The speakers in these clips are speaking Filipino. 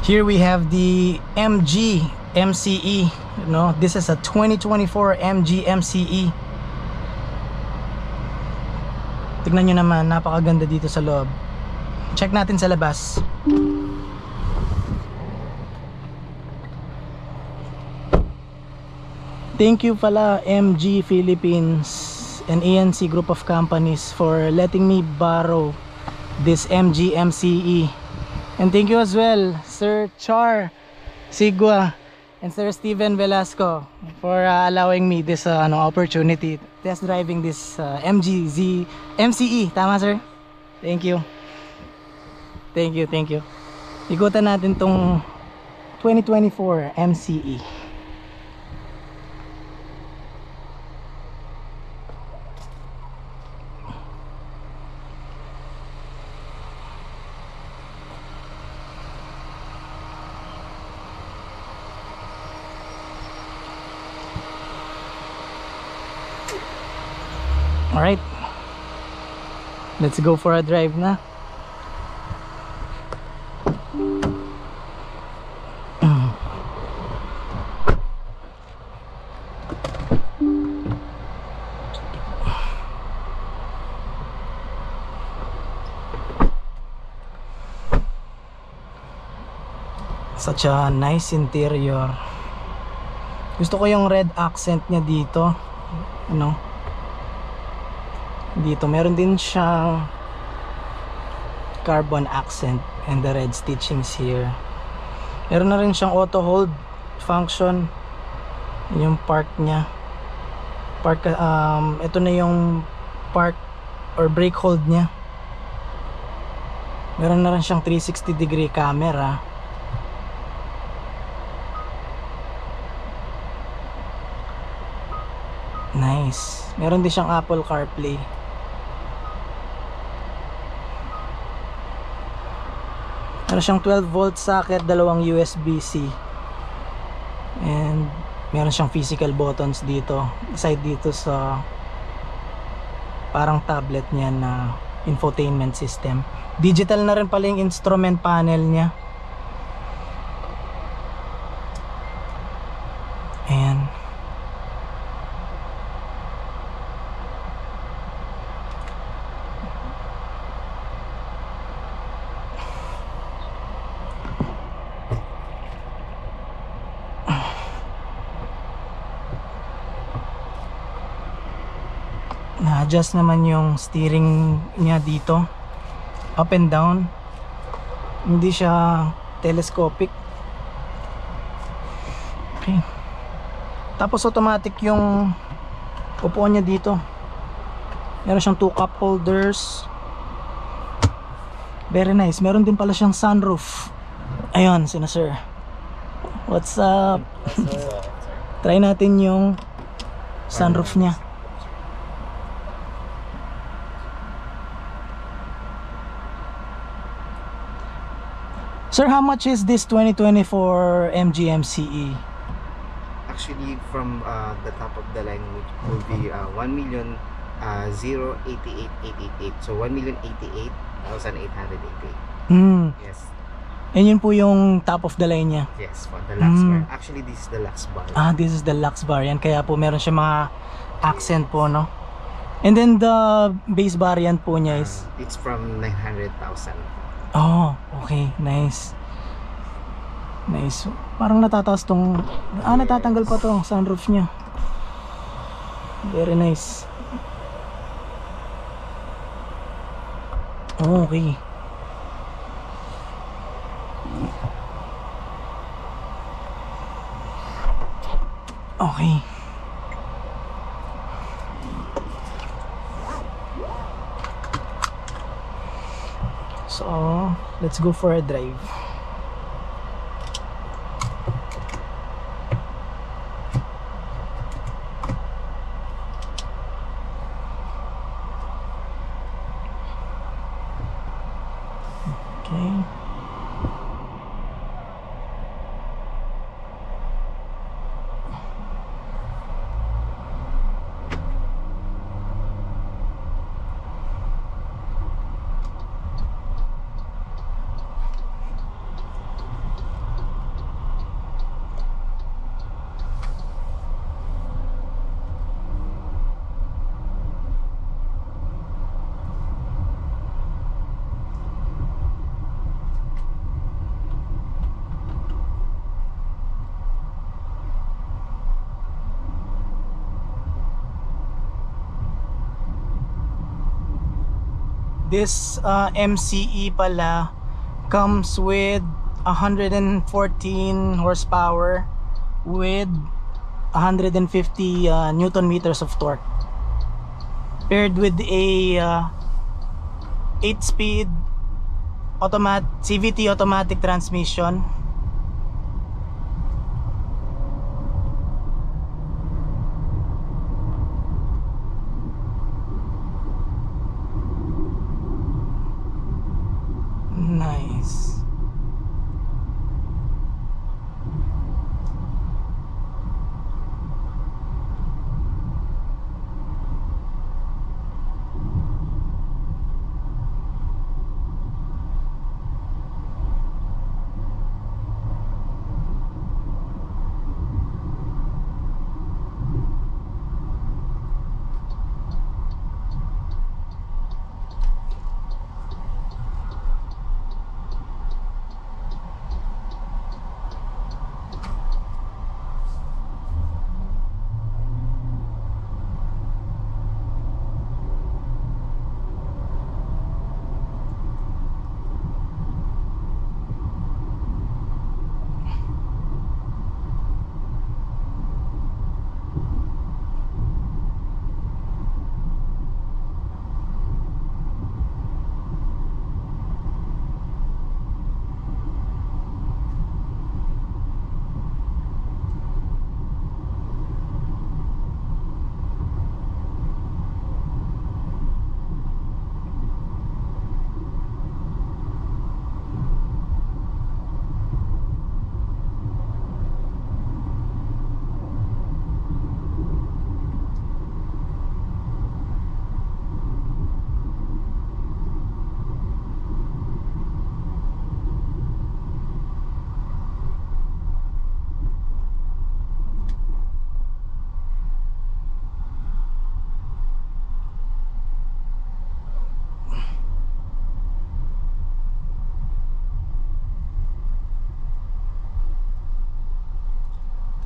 Here we have the MG MCE. You know, this is a 2024 MG MCE. Tignan nyo naman, napakaganda dito sa loob. Check natin sa labas. Thank you pala MG Philippines and ANC group of companies for letting me borrow this MG MCE. And thank you as well Sir Char Sigua and Sir Steven Velasco for allowing me this opportunity test driving this MCE. Tama sir? Thank you. Thank you. Ikutan natin tong 2024 MCE. Alright, let's go for a drive na. Such a nice interior. Gusto ko yung red accent niya dito. Dito meron din siyang carbon accent and the red stitchings here. Meron na rin siyang auto hold function. Yung park niya. Ito na yung park or brake hold niya. Meron na rin siyang 360 degree camera. Nice. Meron din siyang Apple CarPlay. Meron siyang 12 volt socket, dalawang USB-C, and meron siyang physical buttons dito, aside dito sa parang tablet niya na infotainment system. Digital na rin pala yung instrument panel niya. And na-adjust naman yung steering niya dito, up and down. Hindi siya telescopic. Okay. Tapos automatic yung upuan niya dito. Meron siyang 2 cup holders. Very nice. Meron din pala siyang sunroof. Ayun, sina sir. What's up? Try natin yung sunroof niya. Sir, how much is this 2024 MG MCE? Actually, from the top of the line will be 1,088,888. So 1,088,888. Yes. And yun po yung top of the line niya. Yes, for the Lux bar. Actually, this is the Lux bar. Ah, this is the Lux bar. Yan, kaya po meron siya mga accent po, no? And then the base variant po niya is it's from 900,000. Oh, okay, nice. Nice. Parang natataas tong natatanggal pa to sunroof niya. Very nice. Oh, okay. Okay. So, let's go for a drive. Okay. This MCE pala comes with 114 horsepower with 150 newton meters of torque, paired with a 8-speed CVT automatic transmission. Nice.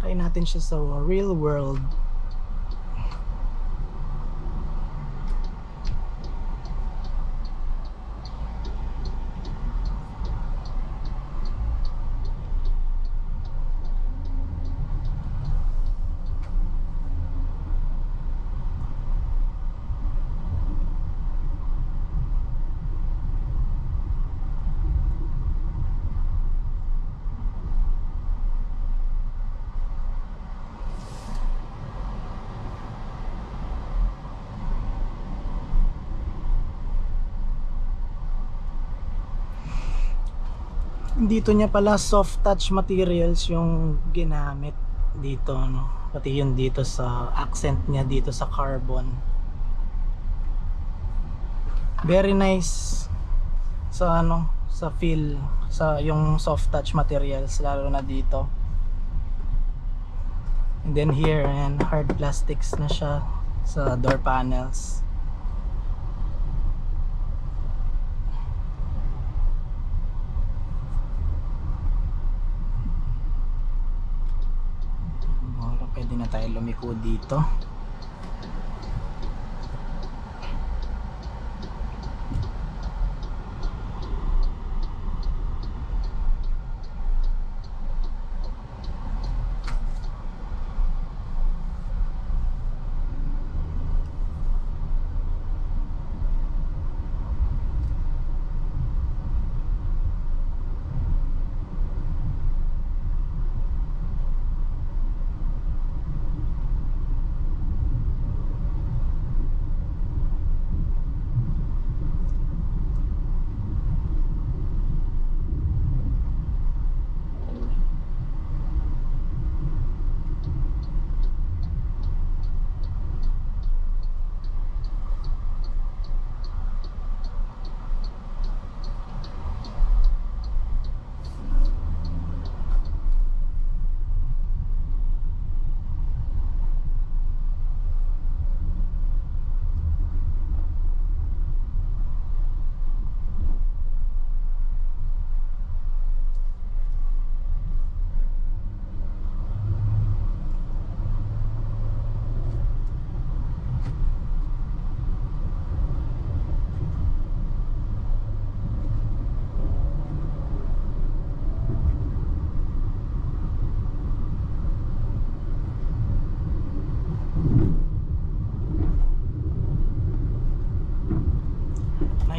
Try natin siya sa real world. Dito niya pala soft touch materials yung ginamit dito, no? Pati yun dito sa accent niya dito sa carbon. Very nice sa ano, sa feel sa yung soft touch materials, lalo na dito. And then here, ayan, hard plastics na siya sa door panels. Pwede na tayo lumiko dito.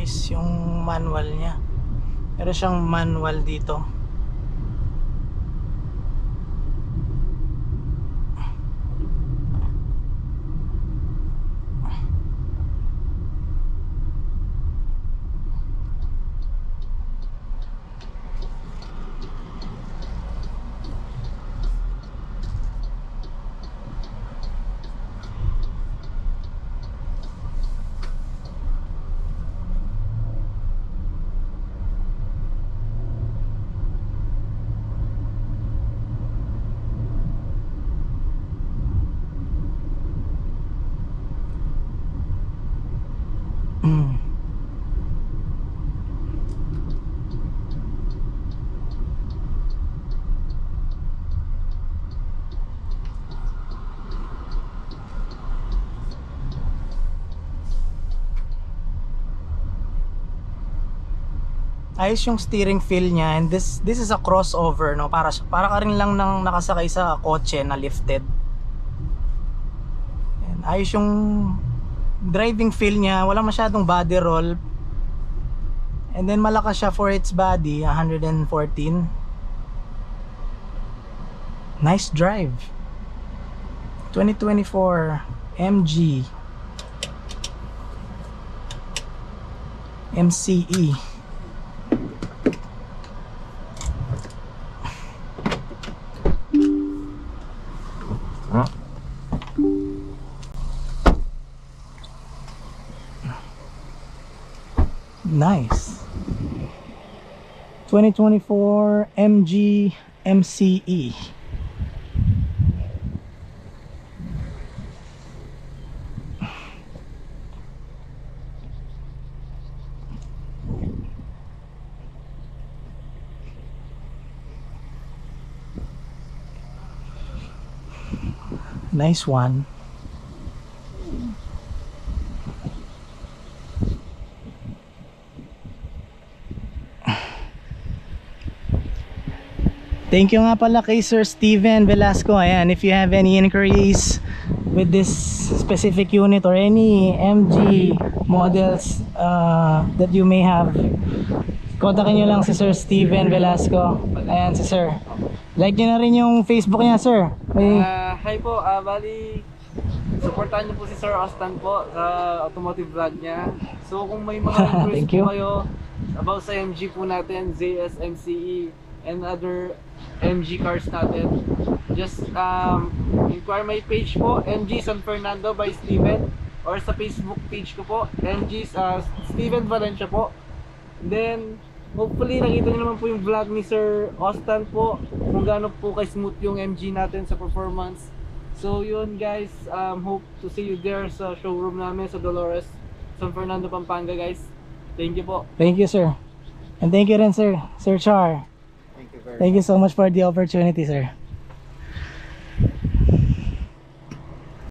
Nice yung manual niya. Meron siyang manual dito. Ayos yung steering feel niya, and this is a crossover, no, para ka rin lang nang nakasakay sa kotse na lifted. And ayos yung driving feel niya, wala masyadong body roll, and then malakas siya for its body, 114. Nice drive. 2024 MG MCE. Nice. 2024 MG MCE. Nice one. Thank you nga pala kay Sir Steven Velasco. Ayan, if you have any inquiries with this specific unit or any MG models that you may have, kontakin nyo lang si Sir Steven Velasco. Ayan si Sir. Like nyo na rin yung Facebook niya, Sir. Hi po, bali supportahan niyo po si Sir Austin po sa automotive vlog niya. So kung may mga inquiries po kayo about sa MG po natin, ZS MCE and other MG cars natin, just inquire my page po, MG San Fernando by Steven, or sa Facebook page ko po, MG Steven Valencia po. Then hopefully nakita niyo naman po yung vlog ni Sir Austin po kung gaano po ka-smooth yung MG natin sa performance. So yun guys, hope to see you there sa showroom namin sa Dolores, San Fernando, Pampanga guys. Thank you po. Thank you, sir. And thank you rin, Sir Char. Thank you very much. Thank you so much for the opportunity, sir.